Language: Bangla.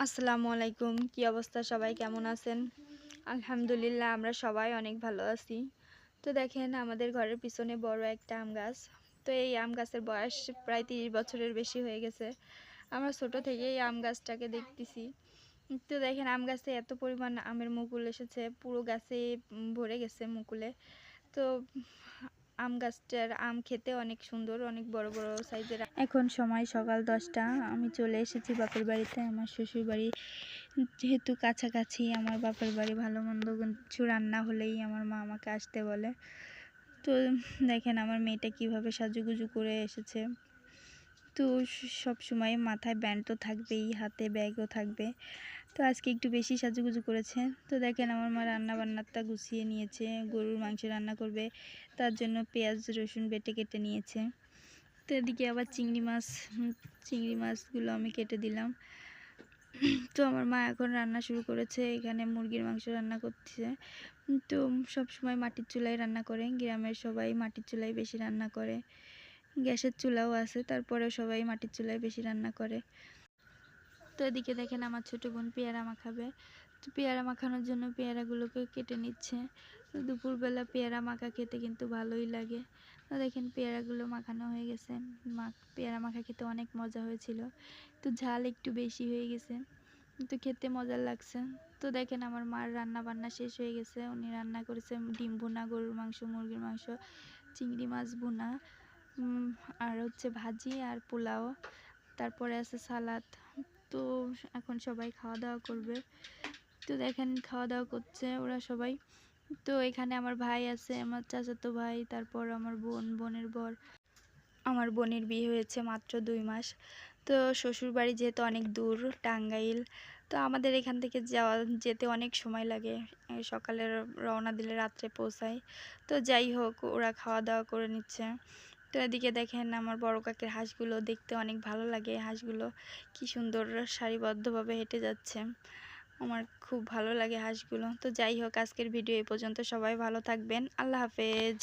আসসালামু আলাইকুম। কি অবস্থা? সবাই কেমন আছেন? আলহামদুলিল্লাহ আমরা সবাই অনেক ভালো আছি। তো দেখেন আমাদের ঘরের পিছনে বড় একটা আম গাছ। তো এই আম গাছের বয়স প্রায় ৩০ বছরের বেশি হয়ে গেছে। আমরা ছোট থেকেই এই আম গাছটাকে দেখতেছি। তো দেখেন আম গাছে এত পরিমাণ আমের মুকুল এসেছে, পুরো গাছে ভরে গেছে মুকুলে। তো আম গাছটার আম খেতে অনেক সুন্দর, অনেক বড় বড় সাইজের। এখন সময় সকাল ১০টা। আমি চলে এসেছি বাপের বাড়িতে। আমার শ্বশুর বাড়ি যেহেতু কাছাকাছি, আমার বাপের বাড়ি ভালো মন্দ কিছু রান্না হলেই আমার মা আমাকে আসতে বলে। তো দেখেন আমার মেয়েটা কিভাবে সাজুগুজু করে এসেছে। তো সব সময় মাথায় ব্যান্ড তো থাকবেই, হাতে ব্যাগও থাকবে। তো আজকে একটু বেশি সাজুগুজু করেছে। তো দেখেন আমার মা রান্না বান্নাটা গুছিয়ে নিয়েছে। গরুর মাংস রান্না করবে, তার জন্য পেঁয়াজ রসুন বেটে কেটে নিয়েছে। তো এদিকে আবার চিংড়ি মাছগুলো আমি কেটে দিলাম। তো আমার মা এখন রান্না শুরু করেছে। এখানে মুরগির মাংস রান্না করছে। তো সব সময় মাটির চুলায় রান্না করে। গ্রামের সবাই মাটির চুলায় বেশি রান্না করে। গ্যাসের চুলাও আছে, তারপরেও সবাই মাটির চুলায় বেশি রান্না করে। তো এদিকে দেখেন আমার ছোট বোন পেয়ারা মাখাবে। তো পেয়ারা মাখানোর জন্য পেয়ারাগুলোকে কেটে নিচ্ছে। তো দুপুরবেলা পেয়ারা মাখা খেতে কিন্তু ভালোই লাগে। তো দেখেন পেয়ারাগুলো মাখানো হয়ে গেছে। পেয়ারা মাখা খেতে অনেক মজা হয়েছিল। তো ঝাল একটু বেশি হয়ে গেছে, কিন্তু খেতে মজা লাগছে। তো দেখেন আমার মার রান্না বান্না শেষ হয়ে গেছে। উনি রান্না করেছে ডিম ভুনা, গরুর মাংস, মুরগির মাংস, চিংড়ি মাছ ভুনা, আর হচ্ছে ভাজি আর পোলাও, তারপরে আছে সালাদ। তো এখন সবাই খাওয়া দাওয়া করবে। তো দেখেন খাওয়া দাওয়া করছে ওরা সবাই। তো এখানে আমার ভাই আছে, আমার চাচাতো ভাই, তারপর আমার বোনের বর। আমার বোনের বিয়ে হয়েছে মাত্র ২ মাস। তো শ্বশুরবাড়ি যেহেতু অনেক দূর, টাঙ্গাইল। তো আমাদের এখান থেকে যেতে অনেক সময় লাগে। সকালে রওনা দিলে রাত্রে পৌঁছায়। তো যাই হোক ওরা খাওয়া দাওয়া করে নিচ্ছে। তো এদিকে দেখেন আমার বড় কাকের হাঁসগুলো দেখতে অনেক ভালো লাগে। হাঁসগুলো কি সুন্দর সারিবদ্ধভাবে হেঁটে যাচ্ছে। আমার খুব ভালো লাগে হাঁসগুলো। তো যাই হোক আজকের ভিডিও এই পর্যন্ত। সবাই ভালো থাকবেন। আল্লাহ হাফেজ।